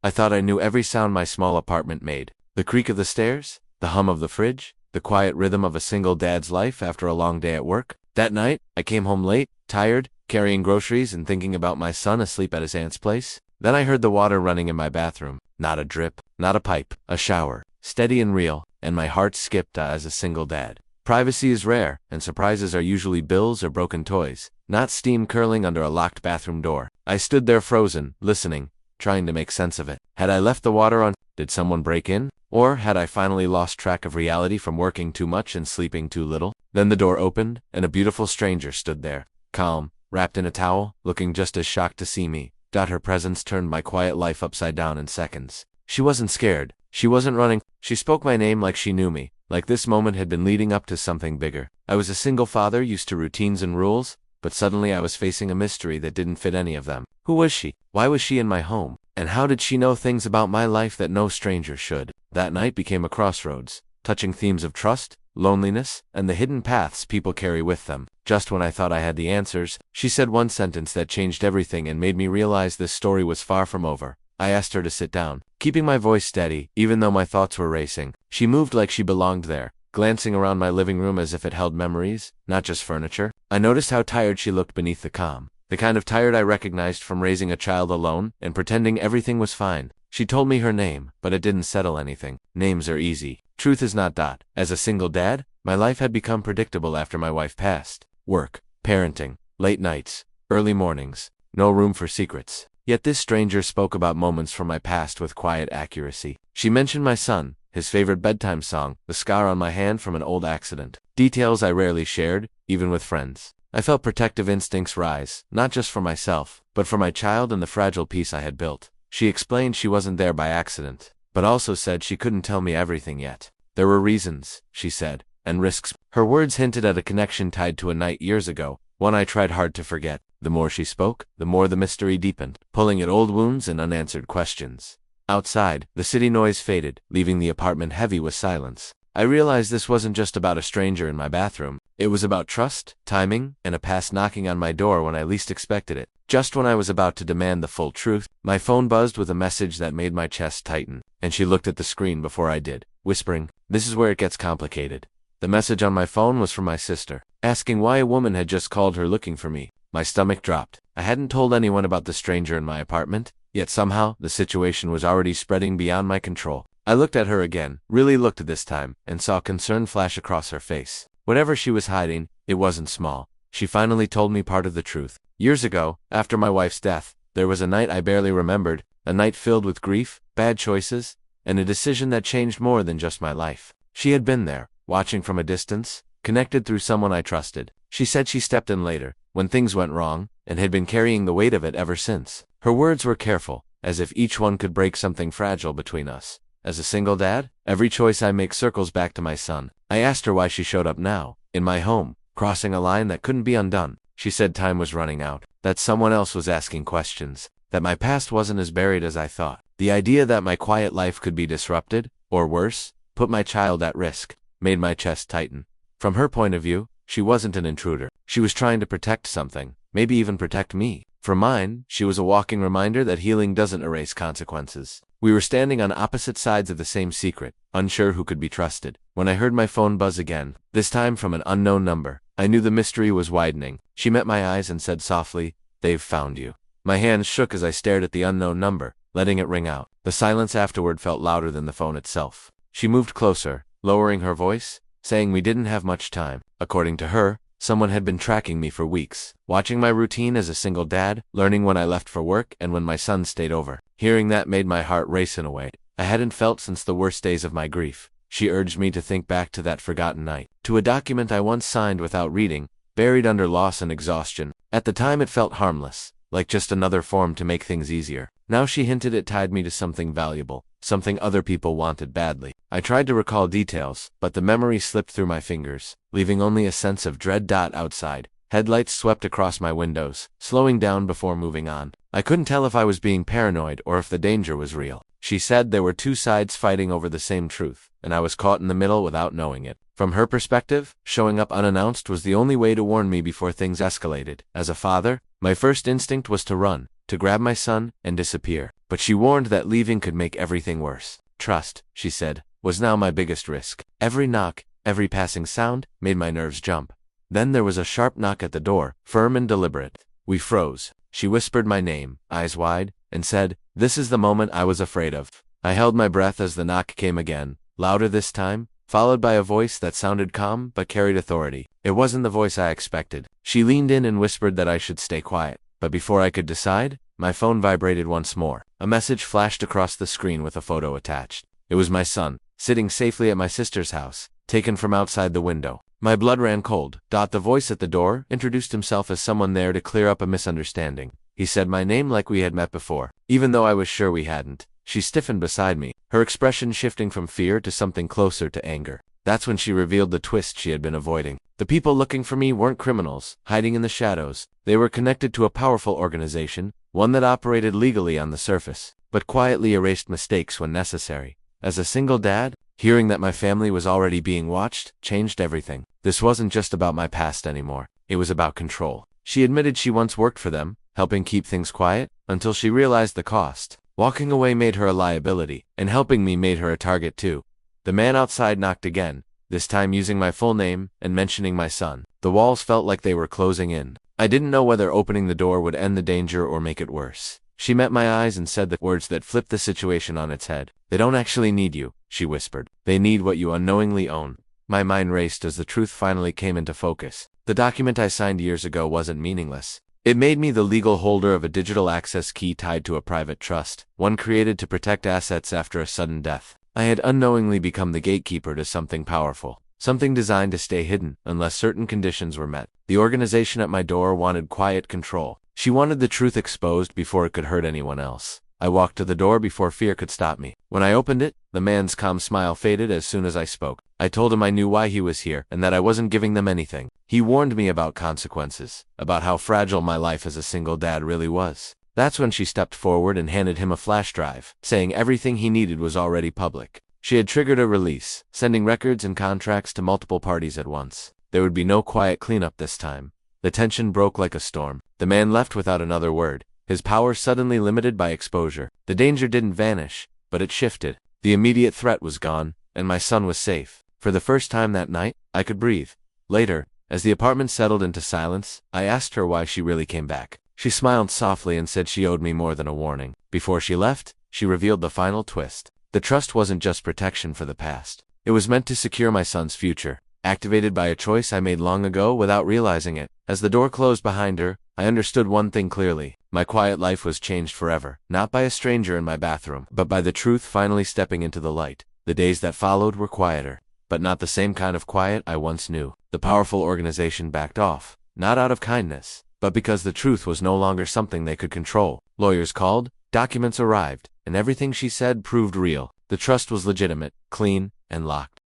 I thought I knew every sound my small apartment made. The creak of the stairs, the hum of the fridge, the quiet rhythm of a single dad's life after a long day at work. That night, I came home late, tired, carrying groceries and thinking about my son asleep at his aunt's place. Then I heard the water running in my bathroom. Not a drip, not a pipe, a shower, steady and real, and my heart skipped as a single dad. Privacy is rare, and surprises are usually bills or broken toys, not steam curling under a locked bathroom door. I stood there frozen, listening, trying to make sense of it. Had I left the water on? Did someone break in? Or had I finally lost track of reality from working too much and sleeping too little? Then the door opened, and a beautiful stranger stood there, calm, wrapped in a towel, looking just as shocked to see me. Her presence turned my quiet life upside down in seconds. She wasn't scared. She wasn't running. She spoke my name like she knew me, like this moment had been leading up to something bigger. I was a single father used to routines and rules, but suddenly I was facing a mystery that didn't fit any of them. Who was she? Why was she in my home? And how did she know things about my life that no stranger should? That night became a crossroads, touching themes of trust, loneliness, and the hidden paths people carry with them. Just when I thought I had the answers, she said one sentence that changed everything and made me realize this story was far from over. I asked her to sit down, keeping my voice steady, even though my thoughts were racing. She moved like she belonged there, glancing around my living room as if it held memories, not just furniture. I noticed how tired she looked beneath the calm, the kind of tired I recognized from raising a child alone and pretending everything was fine. She told me her name, but it didn't settle anything. Names are easy. Truth is not. As a single dad, my life had become predictable after my wife passed. Work, parenting, late nights, early mornings, no room for secrets. Yet this stranger spoke about moments from my past with quiet accuracy. She mentioned my son, his favorite bedtime song, the scar on my hand from an old accident. Details I rarely shared, even with friends. I felt protective instincts rise, not just for myself, but for my child and the fragile peace I had built. She explained she wasn't there by accident, but also said she couldn't tell me everything yet. There were reasons, she said, and risks. Her words hinted at a connection tied to a night years ago, one I tried hard to forget. The more she spoke, the more the mystery deepened, pulling at old wounds and unanswered questions. Outside, the city noise faded, leaving the apartment heavy with silence. I realized this wasn't just about a stranger in my bathroom. It was about trust, timing, and a past knocking on my door when I least expected it. Just when I was about to demand the full truth, my phone buzzed with a message that made my chest tighten, and she looked at the screen before I did, whispering, "This is where it gets complicated." The message on my phone was from my sister, asking why a woman had just called her looking for me. My stomach dropped. I hadn't told anyone about the stranger in my apartment, yet somehow the situation was already spreading beyond my control. I looked at her again, really looked at this time, and saw concern flash across her face. Whatever she was hiding, it wasn't small. She finally told me part of the truth. Years ago, after my wife's death, there was a night I barely remembered, a night filled with grief, bad choices, and a decision that changed more than just my life. She had been there, watching from a distance, connected through someone I trusted. She said she stepped in later, when things went wrong, and had been carrying the weight of it ever since. Her words were careful, as if each one could break something fragile between us. As a single dad, every choice I make circles back to my son. I asked her why she showed up now, in my home, crossing a line that couldn't be undone. She said time was running out, that someone else was asking questions, that my past wasn't as buried as I thought. The idea that my quiet life could be disrupted, or worse, put my child at risk, made my chest tighten. From her point of view, she wasn't an intruder. She was trying to protect something, maybe even protect me. For mine, she was a walking reminder that healing doesn't erase consequences. We were standing on opposite sides of the same secret, unsure who could be trusted. When I heard my phone buzz again, this time from an unknown number, I knew the mystery was widening. She met my eyes and said softly, "They've found you." My hands shook as I stared at the unknown number, letting it ring out. The silence afterward felt louder than the phone itself. She moved closer, lowering her voice, saying we didn't have much time. According to her, someone had been tracking me for weeks, watching my routine as a single dad, learning when I left for work and when my son stayed over. Hearing that made my heart race in a way I hadn't felt since the worst days of my grief. She urged me to think back to that forgotten night, to a document I once signed without reading, buried under loss and exhaustion. At the time it felt harmless, like just another form to make things easier. Now she hinted it tied me to something valuable, something other people wanted badly. I tried to recall details, but the memory slipped through my fingers, leaving only a sense of dread. Outside, headlights swept across my windows, slowing down before moving on. I couldn't tell if I was being paranoid or if the danger was real. She said there were two sides fighting over the same truth, and I was caught in the middle without knowing it. From her perspective, showing up unannounced was the only way to warn me before things escalated. As a father, my first instinct was to run, to grab my son, and disappear. but she warned that leaving could make everything worse. Trust, she said, was now my biggest risk. Every knock, every passing sound, made my nerves jump. Then there was a sharp knock at the door, firm and deliberate. We froze. She whispered my name, eyes wide, and said, "This is the moment I was afraid of." I held my breath as the knock came again, louder this time, followed by a voice that sounded calm but carried authority. It wasn't the voice I expected. She leaned in and whispered that I should stay quiet. But before I could decide, my phone vibrated once more. A message flashed across the screen with a photo attached. It was my son, sitting safely at my sister's house, taken from outside the window. My blood ran cold. The voice at the door introduced himself as someone there to clear up a misunderstanding. He said my name like we had met before, even though I was sure we hadn't. She stiffened beside me, her expression shifting from fear to something closer to anger. That's when she revealed the twist she had been avoiding. The people looking for me weren't criminals, hiding in the shadows. They were connected to a powerful organization, one that operated legally on the surface, but quietly erased mistakes when necessary. As a single dad, hearing that my family was already being watched changed everything. This wasn't just about my past anymore. It was about control. She admitted she once worked for them, helping keep things quiet, until she realized the cost. Walking away made her a liability, and helping me made her a target too. The man outside knocked again, this time using my full name and mentioning my son. The walls felt like they were closing in. I didn't know whether opening the door would end the danger or make it worse. She met my eyes and said the words that flipped the situation on its head. "They don't actually need you," she whispered. "They need what you unknowingly own." My mind raced as the truth finally came into focus. The document I signed years ago wasn't meaningless. It made me the legal holder of a digital access key tied to a private trust, one created to protect assets after a sudden death. I had unknowingly become the gatekeeper to something powerful, something designed to stay hidden unless certain conditions were met. The organization at my door wanted quiet control. She wanted the truth exposed before it could hurt anyone else. I walked to the door before fear could stop me. When I opened it, the man's calm smile faded as soon as I spoke. I told him I knew why he was here and that I wasn't giving them anything. He warned me about consequences, about how fragile my life as a single dad really was. That's when she stepped forward and handed him a flash drive, saying everything he needed was already public. She had triggered a release, sending records and contracts to multiple parties at once. There would be no quiet cleanup this time. The tension broke like a storm. The man left without another word, his power suddenly limited by exposure. The danger didn't vanish, but it shifted. The immediate threat was gone, and my son was safe. For the first time that night, I could breathe. Later, as the apartment settled into silence, I asked her why she really came back. She smiled softly and said she owed me more than a warning. Before she left, she revealed the final twist. The trust wasn't just protection for the past. It was meant to secure my son's future, activated by a choice I made long ago without realizing it. As the door closed behind her, I understood one thing clearly. My quiet life was changed forever, not by a stranger in my bathroom, but by the truth finally stepping into the light. The days that followed were quieter, but not the same kind of quiet I once knew. The powerful organization backed off, not out of kindness, but because the truth was no longer something they could control. Lawyers called, documents arrived, and everything she said proved real. The trust was legitimate, clean, and locked.